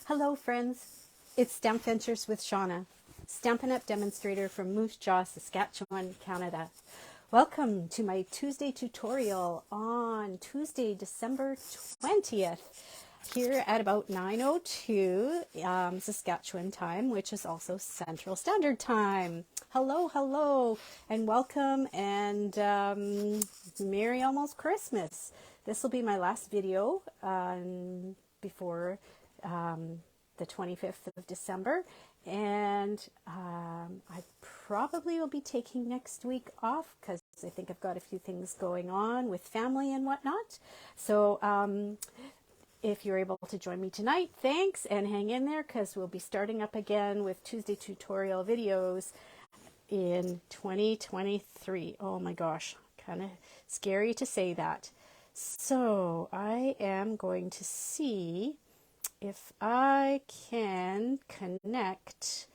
Hello friends, it's Stamp Ventures with Shauna, Stampin' Up! Demonstrator from Moose Jaw, Saskatchewan, Canada. Welcome to my Tuesday tutorial on Tuesday, December 20th, here at about 9:02 Saskatchewan time, which is also Central Standard Time. Hello, and welcome, and Merry almost Christmas. This will be my last video before the 25th of December, and I probably will be taking next week off because I think I've got a few things going on with family and whatnot. So if you're able to join me tonight, thanks, and hang in there because we'll be starting up again with Tuesday tutorial videos in 2023. Oh my gosh, kind of scary to say that. So I am going to see if I can connect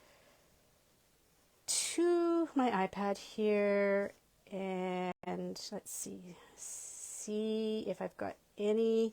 to my iPad here, and let's see if I've got any,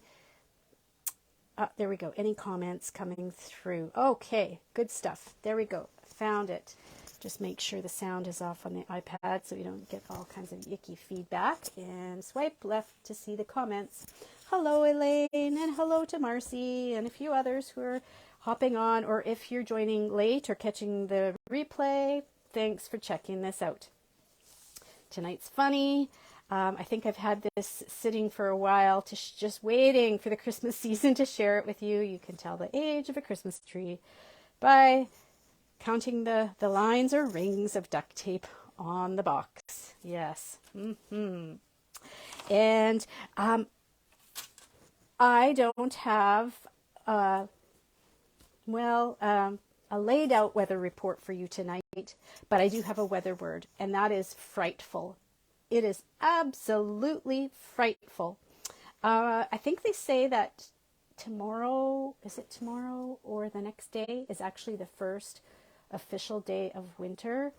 there we go, any comments coming through. Okay, good stuff. There we go, found it. Just make sure the sound is off on the iPad so you don't get all kinds of icky feedback, and swipe left to see the comments. Hello Elaine, and hello to Marcy and a few others who are hopping on, or if you're joining late or catching the replay, thanks for checking this out. Tonight's funny. I think I've had this sitting for a while, just waiting for the Christmas season to share it with you. You can tell the age of a Christmas tree by counting the lines or rings of duct tape on the box. Yes. And I don't have a laid out weather report for you tonight, but I do have a weather word, and that is frightful. It is absolutely frightful. I think they say that tomorrow, is it tomorrow or the next day, is actually the first official day of winter,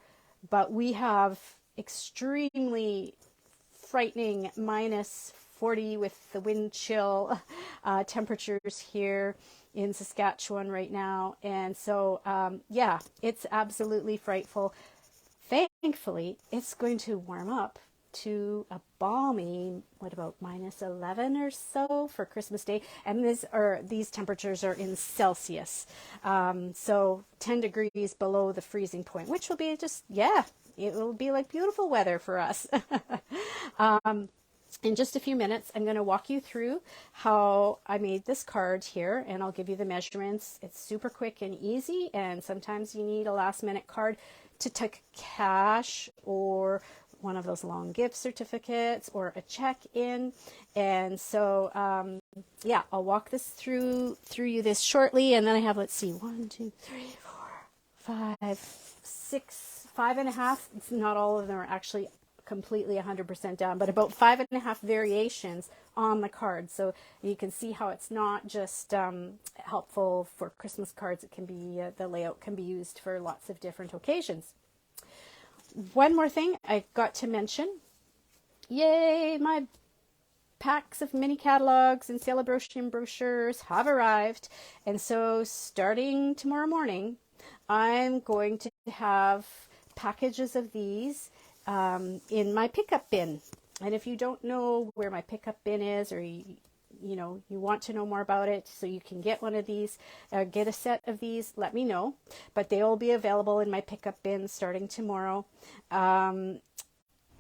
but we have extremely frightening -40 with the wind chill temperatures here in Saskatchewan right now, and so yeah, it's absolutely frightful. Thankfully, it's going to warm up to a balmy, what about -11 or so for Christmas Day, and these temperatures are in Celsius, so 10 degrees below the freezing point, which will be just, yeah, it will be like beautiful weather for us. In just a few minutes, I'm going to walk you through how I made this card here, and I'll give you the measurements. It's super quick and easy, and sometimes you need a last-minute card to take cash or one of those long gift certificates or a check in. And so, yeah, I'll walk this through you this shortly, and then I have, let's see, 1, 2, 3, 4, 5, 6, 5.5. It's not all of them are actually completely 100% down, but about 5.5 variations on the card. So you can see how it's not just helpful for Christmas cards. It can be, the layout can be used for lots of different occasions. One more thing I got to mention. Yay, my packs of mini catalogs and celebration brochures have arrived. And so starting tomorrow morning, I'm going to have packages of these in my pickup bin. And if you don't know where my pickup bin is, or you want to know more about it so you can get one of these, get a set of these, let me know. But they will be available in my pickup bin starting tomorrow. I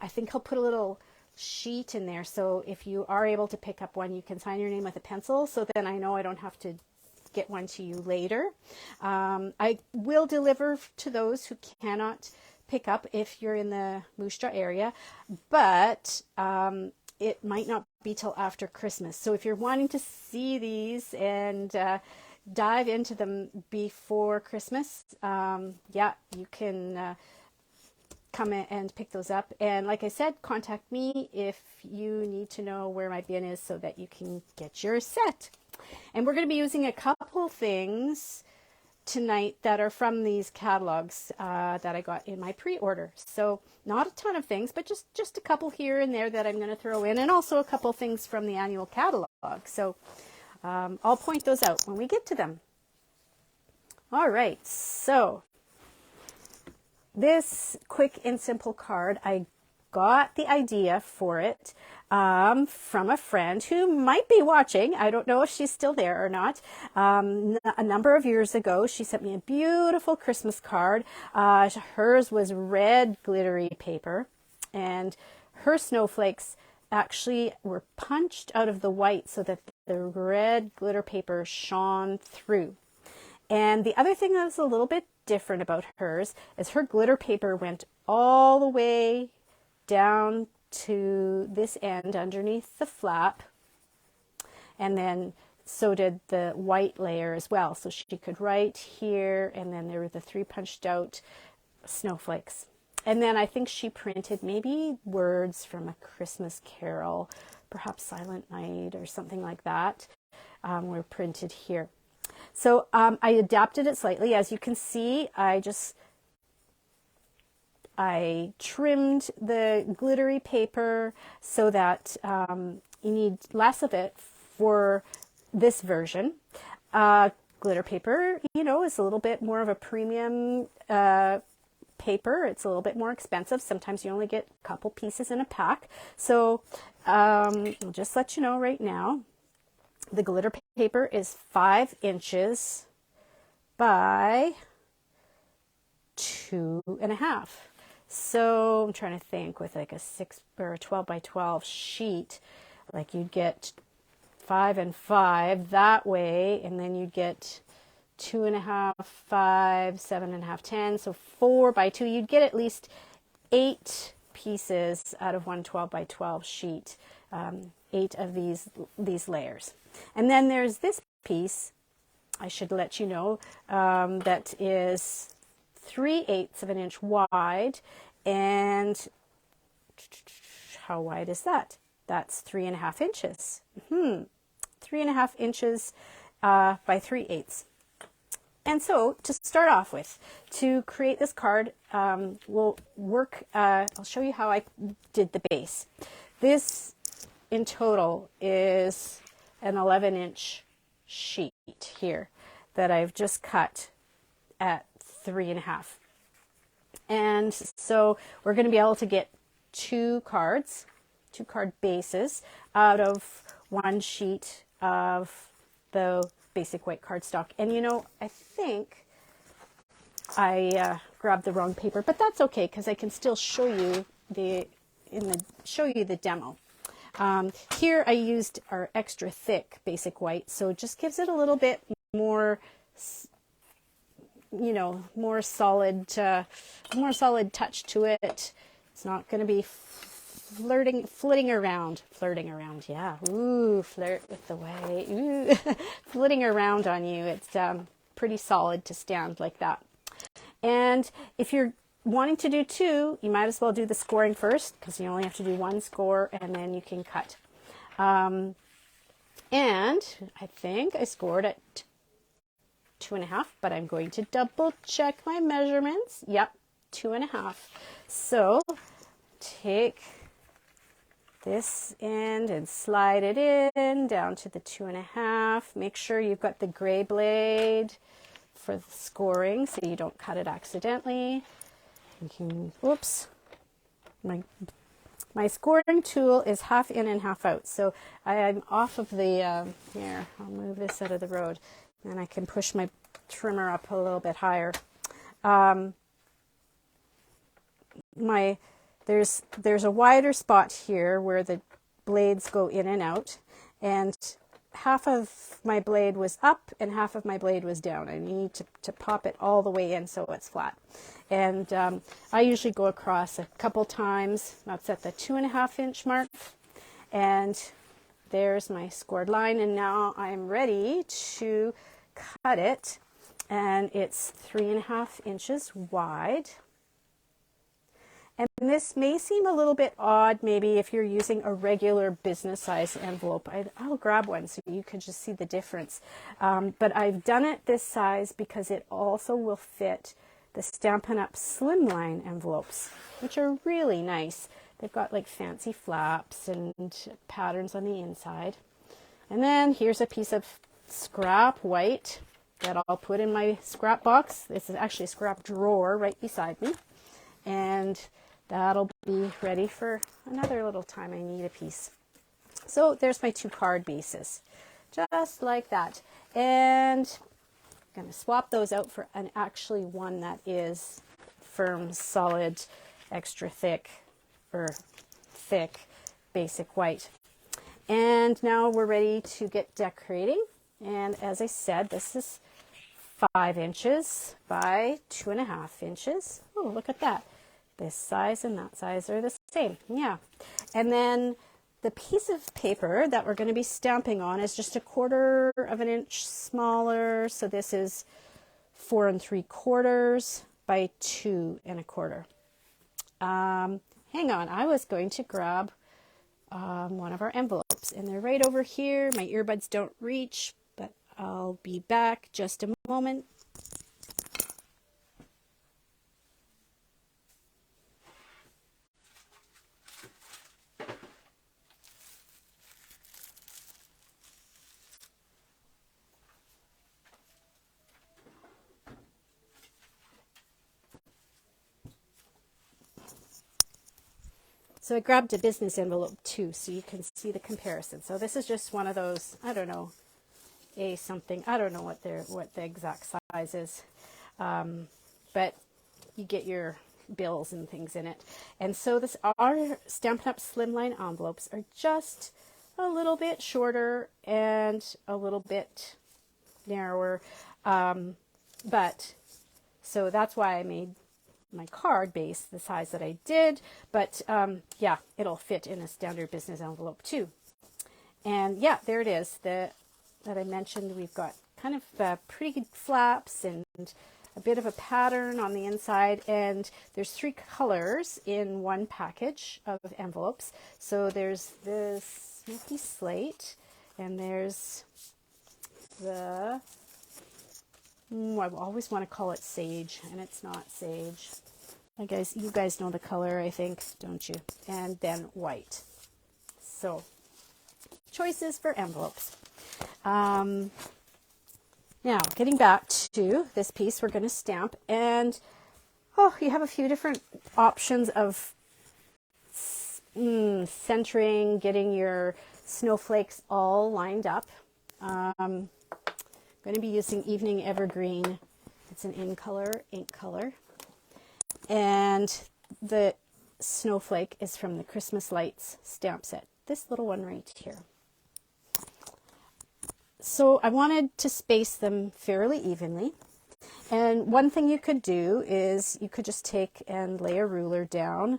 think I'll put a little sheet in there, so if you are able to pick up one, you can sign your name with a pencil, so then I know I don't have to get one to you later. I will deliver to those who cannot pick up if you're in the Moose Jaw area, but it might not be till after Christmas. So if you're wanting to see these and dive into them before Christmas, yeah, you can come in and pick those up. And like I said, contact me if you need to know where my bin is so that you can get your set. And we're going to be using a couple things tonight that are from these catalogs that I got in my pre-order. So not a ton of things, but just a couple here and there that I'm going to throw in, and also a couple things from the annual catalog. So I'll point those out when we get to them. All right, so this quick and simple card, I got the idea for it from a friend who might be watching. I don't know if she's still there or not. A number of years ago, she sent me a beautiful Christmas card. Hers was red glittery paper, and her snowflakes actually were punched out of the white so that the red glitter paper shone through. And the other thing that was a little bit different about hers is her glitter paper went all the way down to this end underneath the flap, and then so did the white layer as well. So she could write here, and then there were the 3 punched out snowflakes. And then I think she printed maybe words from A Christmas Carol, perhaps Silent Night or something like that, were printed here. So I adapted it slightly. As you can see, I trimmed the glittery paper so that you need less of it for this version. Glitter paper, is a little bit more of a premium paper. It's a little bit more expensive. Sometimes you only get a couple pieces in a pack. So I'll just let you know right now. The glitter paper is 5 inches by 2.5. So I'm trying to think, with like a 6 or a 12 by 12 sheet, like you'd get 5 and 5 that way, and then you'd get 2.5, 5, 7.5, 10. So 4 by 2, you'd get at least 8 pieces out of one 12 by 12 sheet. 8 of these layers. And then there's this piece, I should let you know, that is 3/8 of an inch wide. And how wide is that? That's 3.5 inches. 3.5 inches by 3/8. And so to start off with, to create this card, we'll work, I'll show you how I did the base. This in total is an 11-inch sheet here that I've just cut at 3.5. And so we're going to be able to get 2 card bases out of one sheet of the basic white cardstock. And I think I grabbed the wrong paper, but that's okay because I can still show you the demo. Here I used our extra thick basic white, so it just gives it a little bit more, more solid touch to it. It's not going to be flirting around. Yeah. Ooh, flirt with the white. Ooh, flitting around on you. It's pretty solid to stand like that. And if you're wanting to do 2, you might as well do the scoring first, because you only have to do 1 score and then you can cut. And I think I scored at 2.5, but I'm going to double check my measurements. Yep, 2.5. So take this end and slide it in down to the 2.5. Make sure you've got the gray blade for the scoring so you don't cut it accidentally. Whoops, my scoring tool is half in and half out, so I'm off of the here, I'll move this out of the road and I can push my trimmer up a little bit higher. There's a wider spot here where the blades go in and out, and half of my blade was up and half of my blade was down. I need to pop it all the way in so it's flat. And I usually go across a couple times. That's at the 2.5 inch mark. And there's my scored line. And now I'm ready to cut it. And it's 3.5 inches wide. And this may seem a little bit odd, maybe if you're using a regular business size envelope. I'll grab one so you can just see the difference. But I've done it this size because it also will fit the Stampin' Up! Slimline envelopes, which are really nice. They've got like fancy flaps and patterns on the inside. And then here's a piece of scrap white. that I'll put in my scrap box. This is actually a scrap drawer right beside me. And that'll be ready for another little time I need a piece. So there's my 2 card bases, just like that. And I'm going to swap those out for actually one that is firm, solid, extra thick, or thick, basic white. And now we're ready to get decorating. And as I said, this is 5 inches by 2.5 inches. Oh, look at that. This size and that size are the same. Yeah. And then the piece of paper that we're going to be stamping on is just 1/4 of an inch smaller. So this is 4 3/4 by 2 1/4. Hang on, I was going to grab one of our envelopes, and they're right over here. My earbuds don't reach, but I'll be back just a moment. So I grabbed a business envelope too, so you can see the comparison. So this is just one of those, I don't know, A something. I don't know what the exact size is, but you get your bills and things in it. And so our Stampin' Up! Slimline envelopes are just a little bit shorter and a little bit narrower. But so that's why I made my card base the size that I did, but yeah, it'll fit in a standard business envelope too. And yeah, there it is, that I mentioned. We've got kind of pretty good flaps and a bit of a pattern on the inside, and there's 3 colors in one package of envelopes. So there's this smoky slate, and there's the I always want to call it sage, and it's not sage. You guys know the color, I think, don't you? And then white. So, choices for envelopes. Now, getting back to this piece, we're going to stamp, and you have a few different options of centering, getting your snowflakes all lined up. I'm going to be using Evening Evergreen. It's an ink color. And the snowflake is from the Christmas Lights stamp set. This little one right here. So I wanted to space them fairly evenly. And one thing you could do is you could just take and lay a ruler down.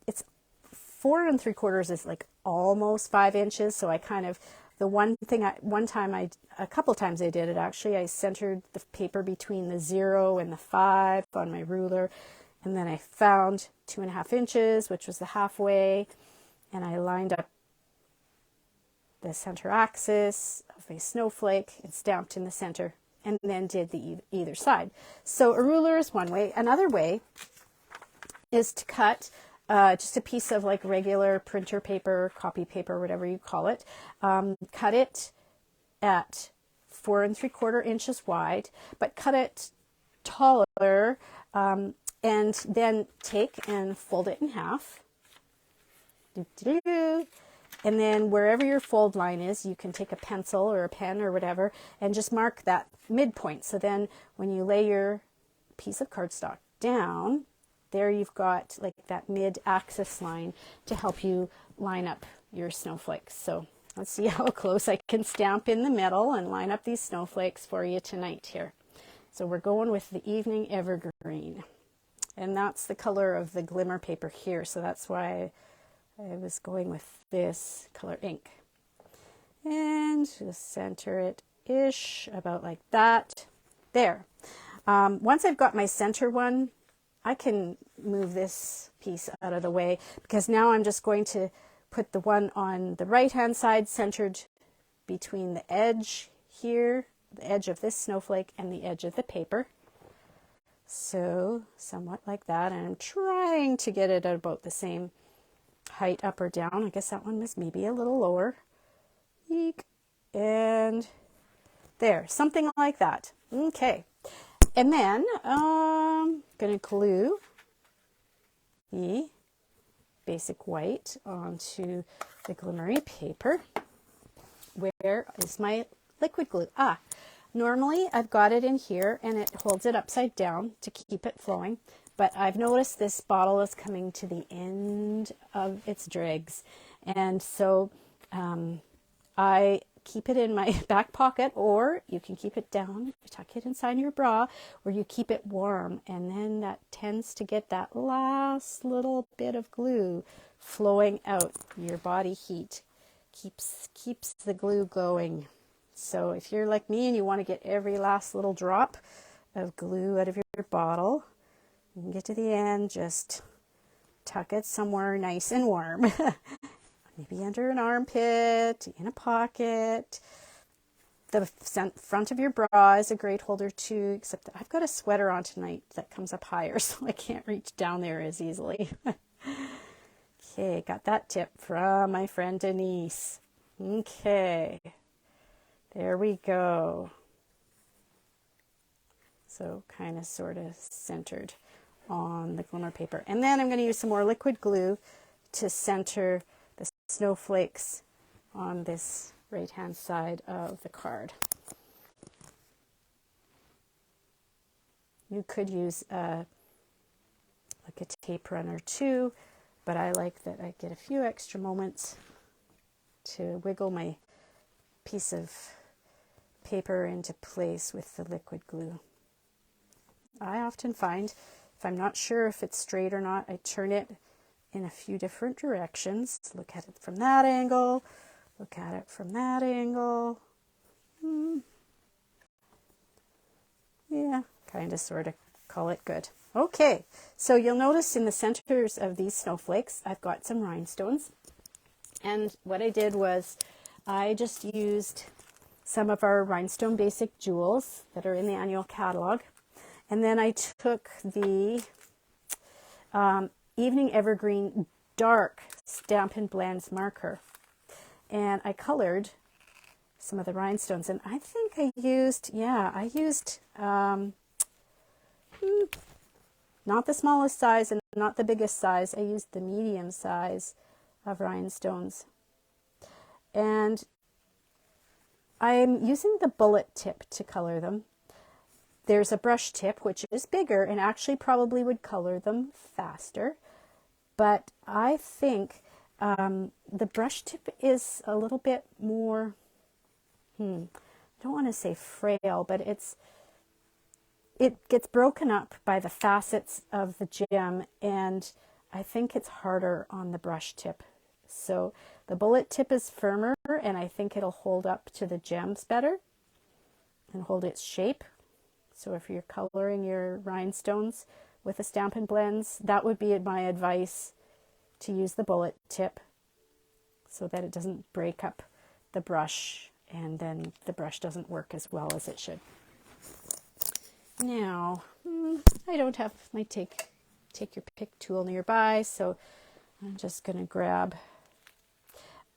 It's 4 3/4 is like almost 5 inches. So I kind of, a couple times I did it actually, I centered the paper between the 0 and the 5 on my ruler. And then I found 2.5 inches, which was the halfway. And I lined up the center axis of a snowflake and stamped in the center, and then did the either side. So a ruler is one way. Another way is to cut just a piece of like regular printer paper, copy paper, whatever you call it. Cut it at 4 3/4 inches wide, but cut it taller, and then take and fold it in half. And then wherever your fold line is, you can take a pencil or a pen or whatever and just mark that midpoint. So then when you lay your piece of cardstock down, there you've got like that mid-axis line to help you line up your snowflakes. So let's see how close I can stamp in the middle and line up these snowflakes for you tonight here. So we're going with the Evening Evergreen. And that's the color of the glimmer paper here. So that's why I was going with this color ink. And just center it-ish, about like that. There. Once I've got my center one, I can move this piece out of the way, because now I'm just going to put the one on the right-hand side centered between the edge here, the edge of this snowflake, and the edge of the paper. So somewhat like that. And I'm trying to get it at about the same height up or down. I guess that one was maybe a little lower. Eek. And There, something like that. Okay. And then I'm going to glue the basic white onto the glimmery paper. Where is my liquid glue? Normally I've got it in here and it holds it upside down to keep it flowing, but I've noticed this bottle is coming to the end of its dregs, and so I keep it in my back pocket, or you can keep it down, tuck it inside your bra, where you keep it warm, and then that tends to get that last little bit of glue flowing out. Your body heat keeps the glue going. So if you're like me and you want to get every last little drop of glue out of your bottle, you can get to the end, just tuck it somewhere nice and warm. Maybe under an armpit, in a pocket. The front of your bra is a great holder too, except that I've got a sweater on tonight that comes up higher, so I can't reach down there as easily. Okay, got that tip from my friend Denise. Okay, there we go. So kind of sort of centered on the glimmer paper. And then I'm going to use some more liquid glue to center the snowflakes on this right hand side of the card. You could use like a tape runner too, but I like that I get a few extra moments to wiggle my piece of paper into place with the liquid glue. I often find if I'm not sure if it's straight or not, I turn it in a few different directions. Look at it from that angle, look at it from that angle. Yeah, kind of sort of call it good. Okay, so you'll notice in the centers of these snowflakes, I've got some rhinestones. And what I did was I just used some of our rhinestone basic jewels that are in the annual catalog. And then I took the Evening Evergreen Dark Stampin' Blends marker. And I colored some of the rhinestones. And I think I used not the smallest size and not the biggest size. I used the medium size of rhinestones. And I'm using the bullet tip to color them. There's a brush tip, which is bigger and actually probably would color them faster. But I think the brush tip is a little bit more, I don't want to say frail, but it gets broken up by the facets of the gem, and I think it's harder on the brush tip. So the bullet tip is firmer, and I think it'll hold up to the gems better and hold its shape. So if you're coloring your rhinestones with a Stampin' Blends, that would be my advice, to use the bullet tip so that it doesn't break up the brush, and then the brush doesn't work as well as it should. Now, I don't have my take your pick tool nearby, so I'm just going to grab,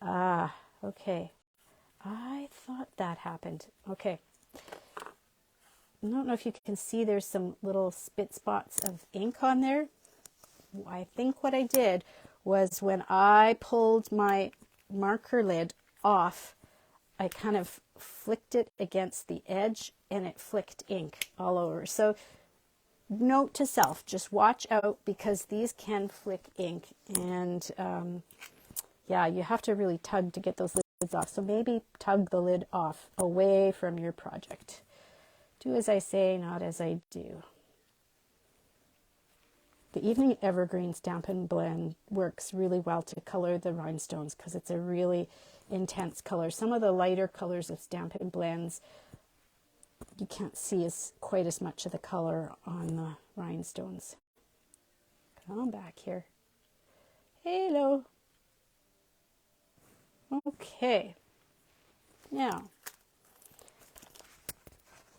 okay, I thought that happened. Okay, I don't know if you can see there's some little spit spots of ink on there. I think what I did was when I pulled my marker lid off, I kind of flicked it against the edge and it flicked ink all over. So note to self, just watch out, because these can flick ink, and yeah, you have to really tug to get those lids off. So maybe tug the lid off away from your project. Do as I say, not as I do. The Evening Evergreen Stampin' Blend works really well to color the rhinestones because it's a really intense color. Some of the lighter colors of Stampin' Blends, you can't see quite as much of the color on the rhinestones. Come on back here. Hello. Okay. Now,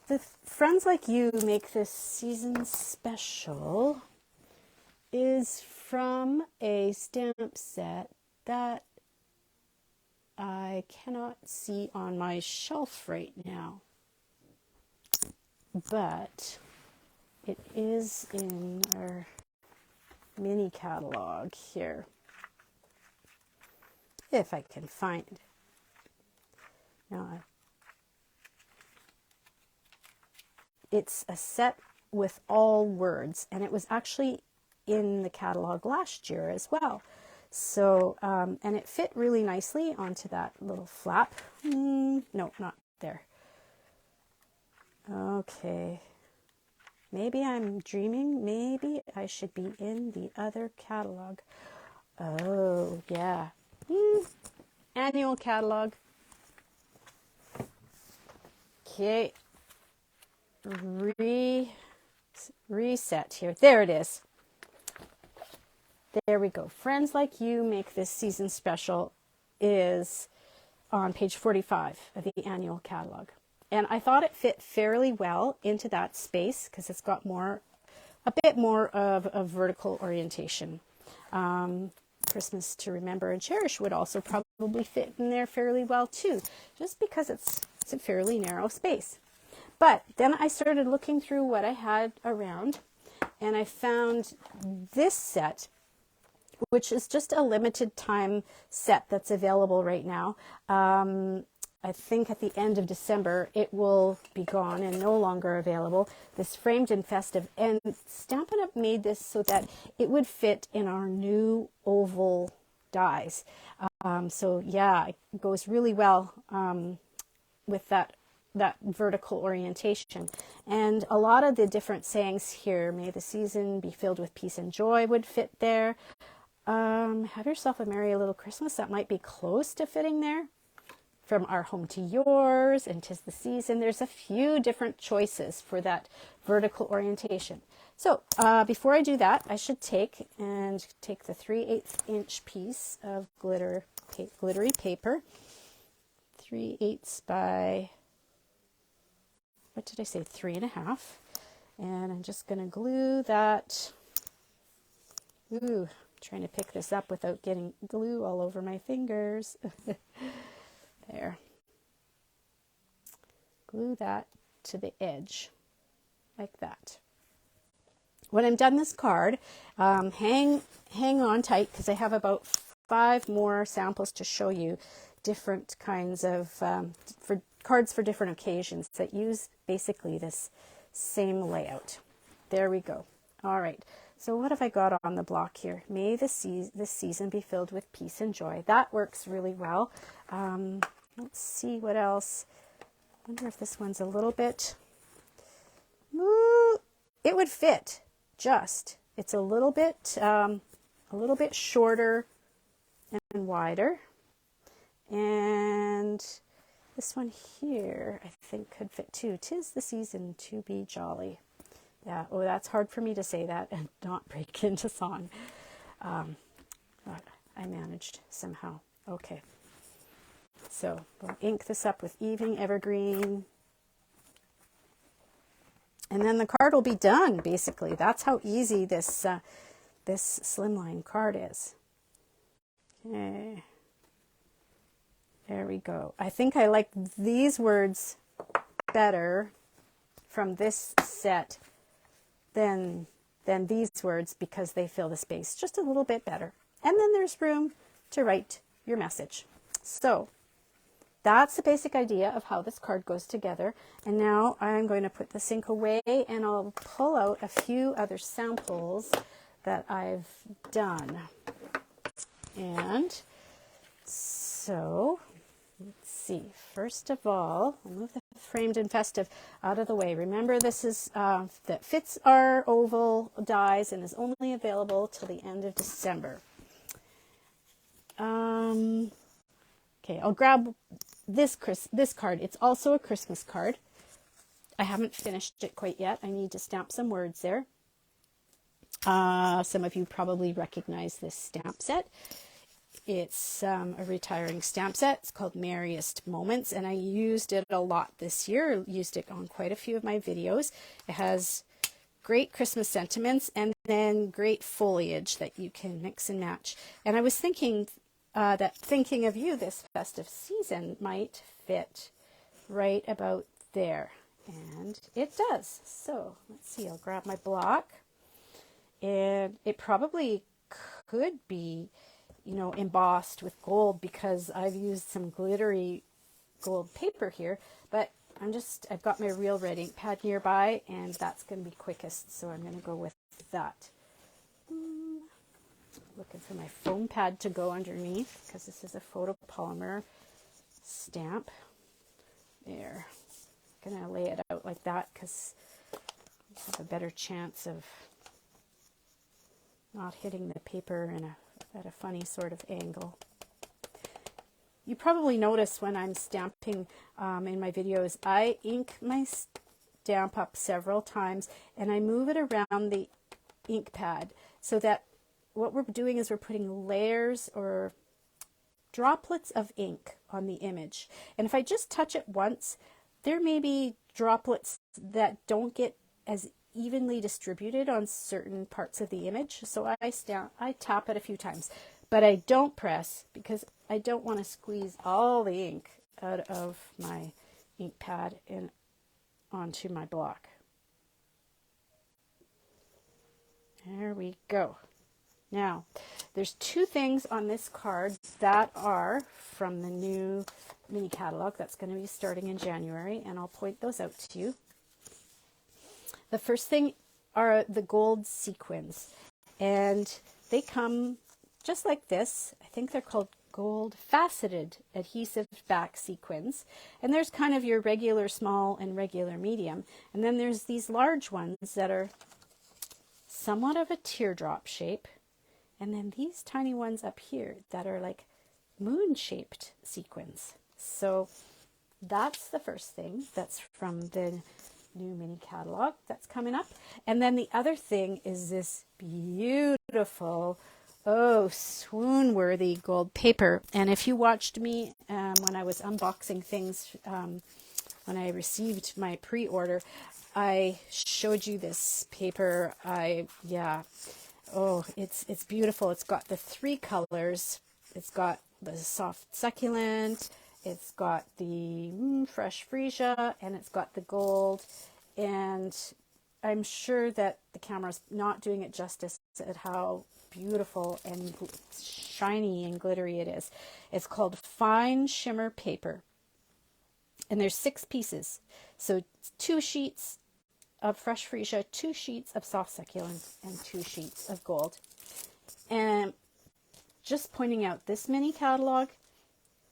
the Friends Like You Make This Season Special is from a stamp set that I cannot see on my shelf right now. but it is in our mini catalog here, if I can find it. Now, it's a set with all words, and it was actually in the catalog last year as well. So, and it fit really nicely onto that little flap. No, not there. Okay. Maybe I'm dreaming. Maybe I should be in the other catalog. Oh, yeah. Annual catalog. Okay. Reset here. There it is. There we go. Friends Like You Make This Season Special is on page 45 of the annual catalog. And I thought it fit fairly well into that space because it's got a bit more of a vertical orientation. Christmas to Remember and Cherish would also probably fit in there fairly well too, just because it's a fairly narrow space. But then I started looking through what I had around, and I found this set, which is just a limited time set that's available right now. I think at the end of December, it will be gone and no longer available. This Framed and Festive, and Stampin' Up! Made this so that it would fit in our new oval dies. So yeah, it goes really well with that vertical orientation. And a lot of the different sayings here, may the season be filled with peace and joy, would fit there. Have yourself a merry little Christmas, that might be close to fitting there. From Our Home to Yours and 'Tis the Season. There's a few different choices for that vertical orientation. So before I do that, I should take the 3/8 inch piece of glittery paper, 3/8 by, what did I say, 3.5, and I'm just going to glue that. Ooh, trying to pick this up without getting glue all over my fingers. There. Glue that to the edge like that. When I'm done this card, hang on tight because I have about 5 more samples to show you, different kinds of for cards for different occasions that use basically this same layout. There we go. All right. So what have I got on the block here? May this season be filled with peace and joy. That works really well. Let's see what else. I wonder if this one's a little bit. It would fit. It's a little bit shorter and wider. And this one here, I think, could fit too. 'Tis the season to be jolly. Yeah, oh, that's hard for me to say that and not break into song. But I managed somehow. Okay. So we'll ink this up with Evening Evergreen. And then the card will be done, basically. That's how easy this Slimline card is. Okay. There we go. I think I like these words better from this set than these words because they fill the space just a little bit better. And then there's room to write your message. So that's the basic idea of how this card goes together. And now I'm going to put this ink away and I'll pull out a few other samples that I've done. And so let's see. First of all, I'll move the Framed and Festive out of the way. Remember, this is that fits our oval dies and is only available till the end of December. Okay, I'll grab this card. It's also a Christmas card. I haven't finished it quite yet. I need to stamp some words there. Some of you probably recognize this stamp set. It's a retiring stamp set. It's called Merriest Moments, and I used it a lot this year. Used it on quite a few of my videos. It has great Christmas sentiments and then great foliage that you can mix and match. And I was thinking that Thinking of You this festive season might fit right about there. And it does. So let's see, I'll grab my block. And it probably could be, you know, embossed with gold because I've used some glittery gold paper here, but I've got my real red ink pad nearby, and that's going to be quickest, so I'm going to go with that. Looking for my foam pad to go underneath because this is a photopolymer stamp. There. I'm going to lay it out like that because I have a better chance of not hitting the paper at a funny sort of angle. You probably notice when I'm stamping in my videos, I ink my stamp up several times and I move it around the ink pad so that what we're doing is we're putting layers or droplets of ink on the image. And if I just touch it once, there may be droplets that don't get as evenly distributed on certain parts of the image. So I tap it a few times, but I don't press because I don't want to squeeze all the ink out of my ink pad and onto my block. There we go. Now, there's two things on this card that are from the new mini catalog that's going to be starting in January, and I'll point those out to you. The first thing are the gold sequins, and they come just like this. I think they're called gold faceted adhesive back sequins, and there's kind of your regular small and regular medium, and then there's these large ones that are somewhat of a teardrop shape, and then these tiny ones up here that are like moon-shaped sequins. So that's the first thing that's from the new mini catalog that's coming up. And then the other thing is this beautiful, oh, swoon-worthy gold paper. And if you watched me when I was unboxing things, when I received my pre-order, I showed you this paper. Oh, it's beautiful. It's got the three colors. It's got the soft succulent, it's got the fresh freesia, and it's got the gold. And I'm sure that the camera's not doing it justice at how beautiful and shiny and glittery it is. It's called Fine Shimmer Paper. And there's 6 pieces. So 2 sheets of fresh freesia, 2 sheets of soft succulent, and 2 sheets of gold. And just pointing out, this mini catalog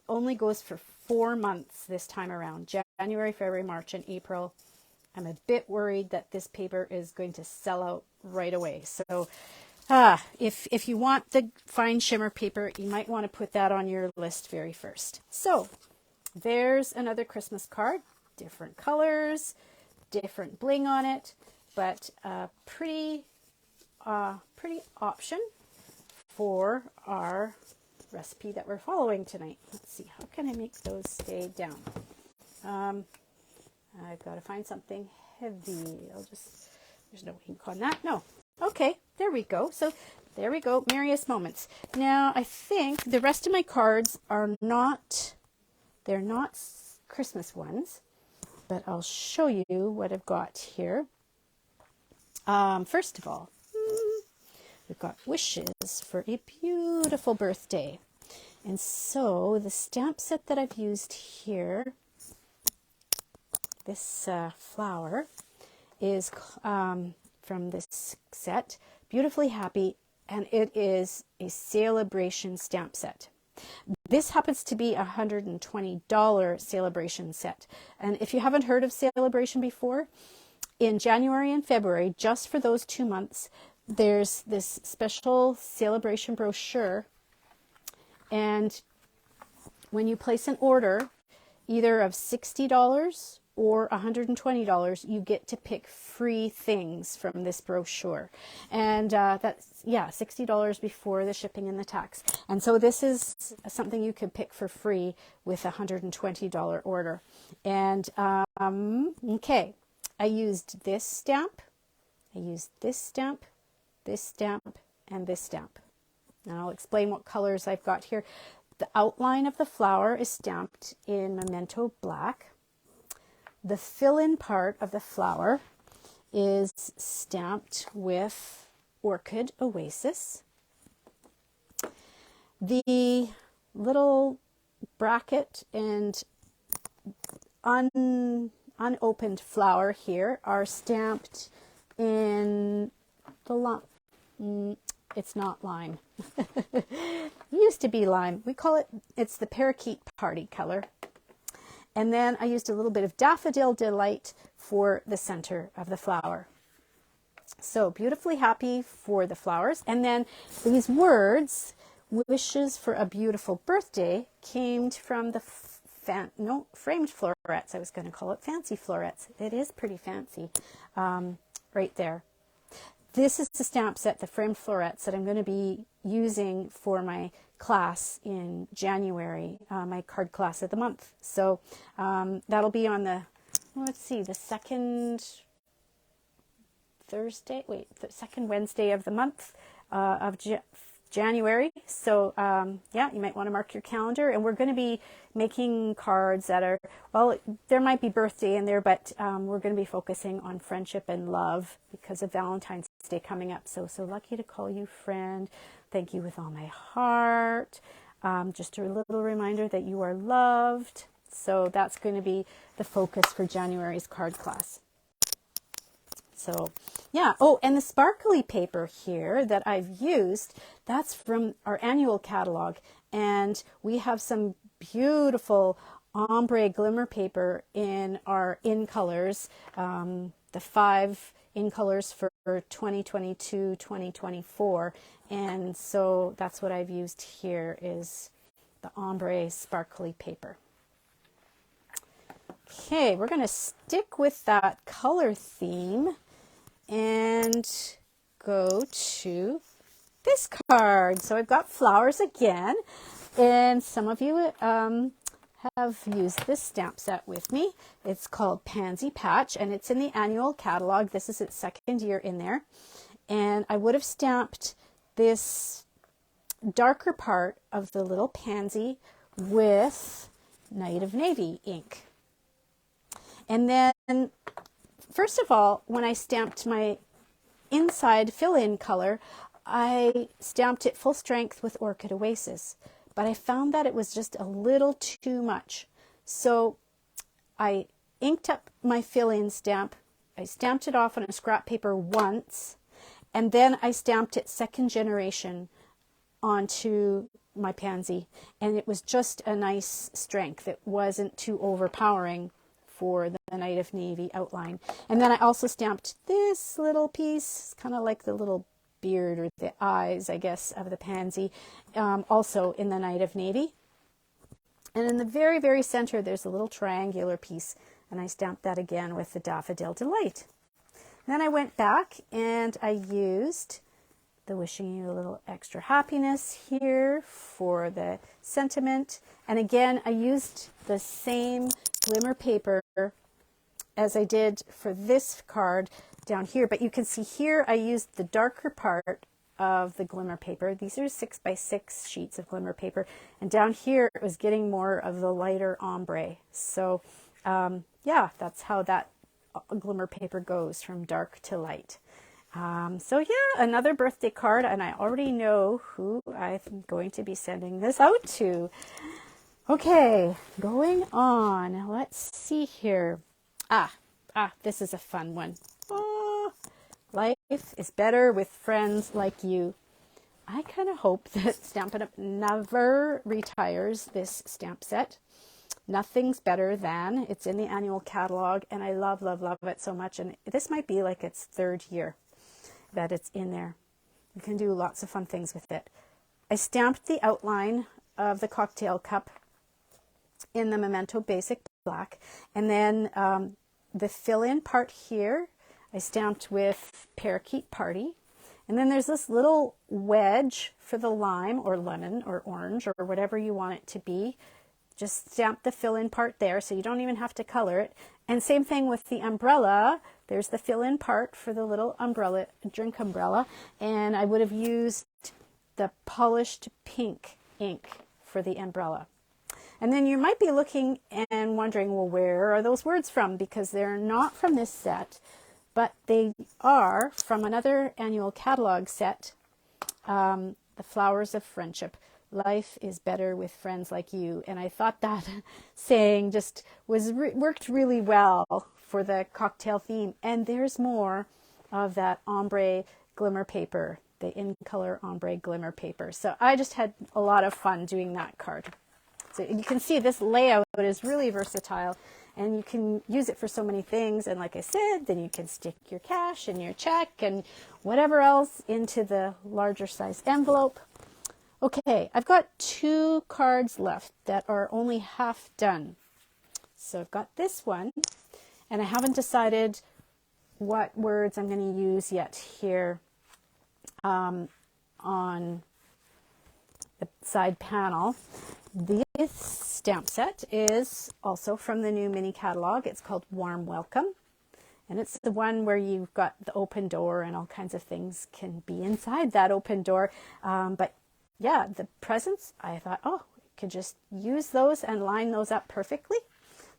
only goes for 4 months this time around. January, February, March, and April. I'm a bit worried that this paper is going to sell out right away. So if you want the fine shimmer paper, you might want to put that on your list very first. So there's another Christmas card, different colors, different bling on it, but a pretty option for our recipe that we're following tonight. Let's see, how can I make those stay down? I've got to find something heavy. There's no ink on that. No. Okay, there we go. So there we go, Merriest Moments. Now, I think the rest of my cards are they're not Christmas ones, but I'll show you what I've got here. First of all, we've got wishes for a beautiful birthday. And so the stamp set that I've used here, this flower, is from this set, Beautifully Happy, and it is a celebration stamp set. This happens to be a $120 celebration set. And if you haven't heard of celebration before, in January and February, just for those 2 months, there's this special celebration brochure. And when you place an order, either of $60 or $120, you get to pick free things from this brochure. And that's, $60 before the shipping and the tax. And so this is something you could pick for free with a $120 order. And okay, I used this stamp, and this stamp, and this stamp. And I'll explain what colors I've got here. The outline of the flower is stamped in Memento Black. the fill-in part of the flower is stamped with Orchid Oasis. The little bracket and unopened flower here are stamped in the lime. It's not lime. It used to be lime. We call it, it's the Parakeet Party color. And then I used a little bit of Daffodil Delight for the center of the flower. So Beautifully Happy for the flowers. And then these words, wishes for a beautiful birthday, came from the framed florets. I was going to call it fancy florets. It is pretty fancy right there. This is the stamp set, the framed florets, that I'm going to be using for my class in January, my card class of the month. So that'll be on the, let's see, the second Wednesday of the month of January. So yeah, you might want to mark your calendar, and we're going to be making cards that are, well, there might be birthday in there, but we're going to be focusing on friendship and love because of Valentine's Day coming up. So lucky to call you friend. Thank you with all my heart. Just a little reminder that you are loved. So that's going to be the focus for January's card class. So yeah. Oh, and the sparkly paper here that I've used, that's from our annual catalog. And we have some beautiful ombre glimmer paper in our in colors, the 5 in colors for 2022, 2024. And so that's what I've used here is the ombre sparkly paper. Okay, we're going to stick with that color theme and go to this card. So I've got flowers again, and some of you have used this stamp set with me. It's called Pansy Patch, and it's in the annual catalog. This is its second year in there. And I would have stamped this darker part of the little pansy with Night of Navy ink. And then, first of all, when I stamped my inside fill-in color, I stamped it full strength with Orchid Oasis, but I found that it was just a little too much. So I inked up my fill-in stamp. I stamped it off on a scrap paper once, and then I stamped it second generation onto my pansy, and it was just a nice strength. It wasn't too overpowering for the Night of Navy outline. And then I also stamped this little piece, kind of like the little beard or the eyes, I guess, of the pansy, also in the Night of Navy. And in the very, very center, there's a little triangular piece, and I stamped that again with the Daffodil Delight. Then I went back and I used the Wishing You a Little Extra Happiness here for the sentiment. And again, I used the same glimmer paper as I did for this card down here, but you can see here I used the darker part of the glimmer paper. These are 6x6 sheets of glimmer paper, and down here it was getting more of the lighter ombre. So yeah, that's how that glimmer paper goes from dark to light. So yeah, another birthday card, and I already know who I'm going to be sending this out to. Okay, going on. Let's see here. This is a fun one. Life is better with friends like you. I kind of hope that Stampin' Up! Never retires this stamp set. Nothing's better than. It's in the annual catalog, and I love, love, love it so much. And this might be like its 3rd year that it's in there. You can do lots of fun things with it. I stamped the outline of the cocktail cup in the Memento Basic Black, and then the fill-in part here I stamped with Parakeet Party. And then there's this little wedge for the lime or lemon or orange or whatever you want it to be. Just stamp the fill-in part there, so you don't even have to color it. And same thing with the umbrella. There's the fill-in part for the little umbrella, drink umbrella. And I would have used the polished pink ink for the umbrella. And then you might be looking and wondering, well, where are those words from? Because they're not from this set, but they are from another annual catalog set, The Flowers of Friendship. Life is better with friends like you. And I thought that saying just worked really well for the cocktail theme. And there's more of that ombre glimmer paper, the in color ombre glimmer paper. So I just had a lot of fun doing that card. So you can see this layout is really versatile, and you can use it for so many things. And like I said, then you can stick your cash and your check and whatever else into the larger size envelope. Okay, I've got 2 cards left that are only half done. So I've got this one, and I haven't decided what words I'm going to use yet here on the side panel. This stamp set is also from the new mini catalog. It's called Warm Welcome. And it's the one where you've got the open door and all kinds of things can be inside that open door. But yeah, the presents, I thought, oh, you could just use those and line those up perfectly.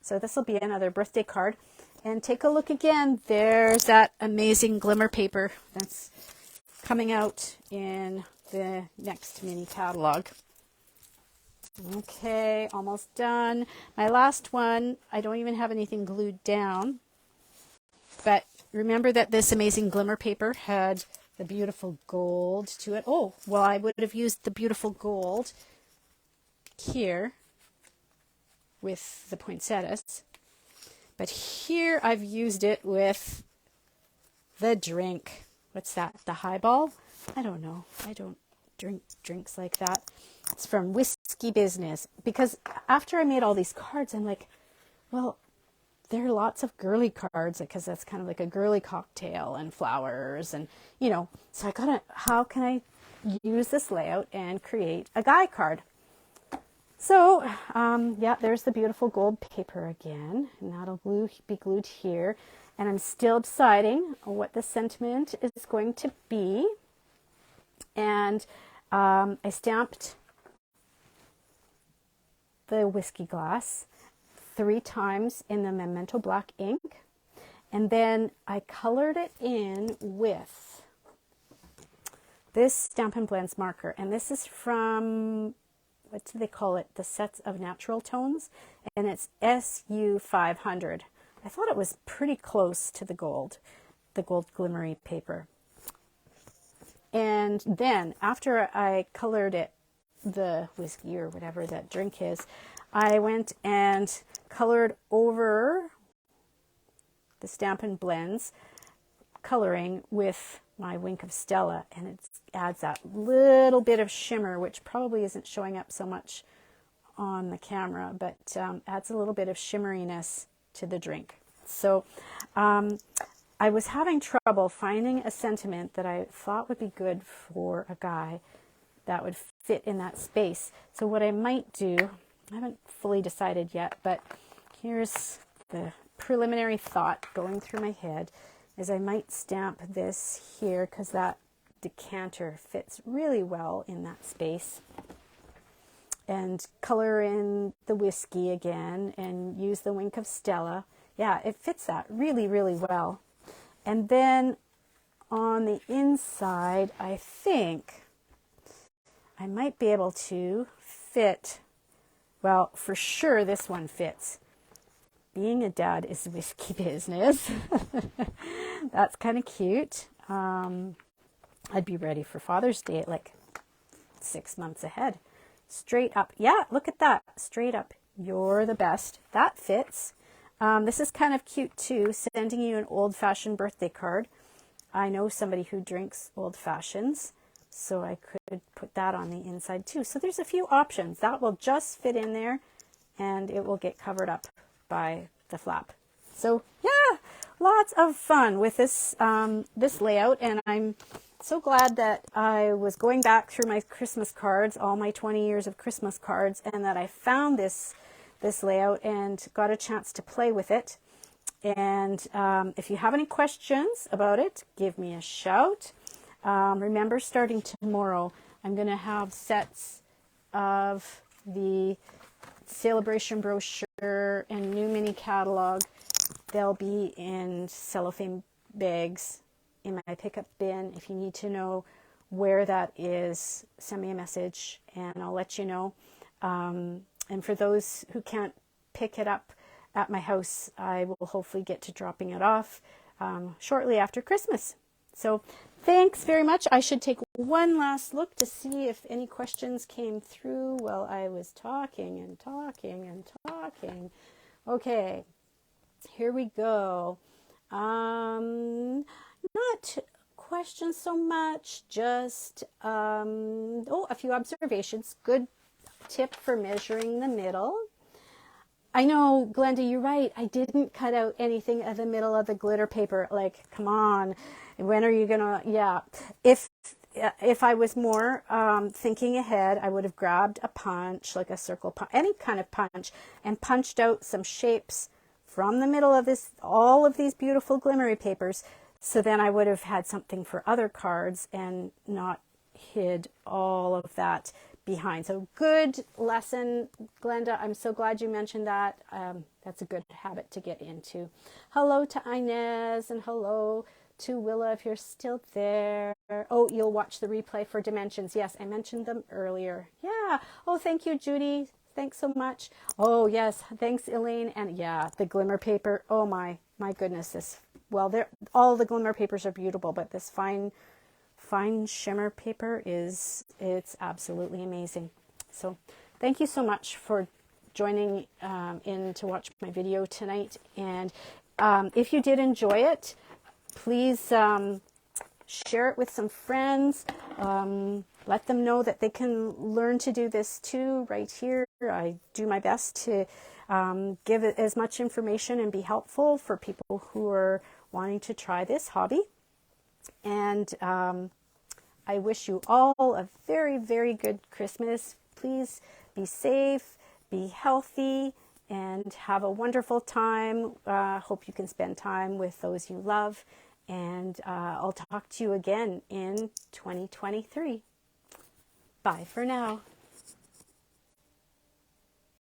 So this will be another birthday card. And take a look again. There's that amazing glimmer paper that's coming out in the next mini catalog. Okay, almost done. My last one, I don't even have anything glued down. But remember that this amazing glimmer paper had the beautiful gold to it. Oh, well, I would have used the beautiful gold here with the poinsettias. But here I've used it with the drink. What's that? The highball? I don't know. I don't drink drinks like that. It's from Whiskey Business. Because after I made all these cards, I'm like, well, there are lots of girly cards because that's kind of like a girly cocktail and flowers and, you know, so how can I use this layout and create a guy card? So, yeah, there's the beautiful gold paper again, and that'll be glued here. And I'm still deciding what the sentiment is going to be. And I stamped the whiskey glass 3 times in the Memento Black ink, and then I colored it in with this Stampin' Blends marker, and this is from, what do they call it, the Sets of Natural Tones, and it's SU 500. I thought it was pretty close to the gold glimmery paper. And then after I colored it, the whiskey or whatever that drink is, I went and colored over the Stampin' Blends coloring with my Wink of Stella, and it adds that little bit of shimmer, which probably isn't showing up so much on the camera, but adds a little bit of shimmeriness to the drink. So I was having trouble finding a sentiment that I thought would be good for a guy that would fit in that space. So what I might do, I haven't fully decided yet, but here's the preliminary thought going through my head, is I might stamp this here because that decanter fits really well in that space, and color in the whiskey again and use the Wink of Stella. Yeah, it fits that really, really well. And then on the inside, I think I might be able to fit, well, for sure this one fits. Being a dad is whiskey business. That's kind of cute. I'd be ready for Father's Day at like 6 months ahead. Straight up. Yeah, look at that. Straight up. You're the best. That fits. This is kind of cute too, sending you an old-fashioned birthday card. I know somebody who drinks old fashions, so I could put that on the inside too. So there's a few options. That will just fit in there, and it will get covered up by the flap. So yeah, lots of fun with this this layout, and I'm so glad that I was going back through my Christmas cards, all my 20 years of Christmas cards, and that I found this layout and got a chance to play with it. And if you have any questions about it, give me a shout. Remember, starting tomorrow, I'm going to have sets of the celebration brochure and new mini catalog, they'll be in cellophane bags in my pickup bin. If you need to know where that is, send me a message and I'll let you know. And for those who can't pick it up at my house, I will hopefully get to dropping it off shortly after Christmas. So thanks very much. I should take one last look to see if any questions came through while I was talking and talking and talking. Okay, here we go. Not questions so much, just a few observations. Good tip for measuring the middle. I know, Glenda, you're right. I didn't cut out anything at the middle of the glitter paper. Like, come on, when are you gonna? Yeah, if I was more thinking ahead, I would have grabbed a punch, like a circle punch, any kind of punch, and punched out some shapes from the middle of this, all of these beautiful glimmery papers. So then I would have had something for other cards and not hid all of that behind. So good lesson, Glenda. I'm so glad you mentioned that. That's a good habit to get into. Hello to Inez and hello to Willa if you're still there. Oh, you'll watch the replay for dimensions. Yes, I mentioned them earlier. Yeah. Oh, thank you, Judy. Thanks so much. Oh, yes. Thanks, Elaine. And yeah, the glimmer paper. Oh my goodness. All the glimmer papers are beautiful, but this fine shimmer paper it's absolutely amazing. So thank you so much for joining in to watch my video tonight. And if you did enjoy it, please share it with some friends. Let them know that they can learn to do this too right here. I do my best to give it as much information and be helpful for people who are wanting to try this hobby. And I wish you all a very, very good Christmas. Please be safe, be healthy, and have a wonderful time. Hope you can spend time with those you love. And I'll talk to you again in 2023. Bye for now.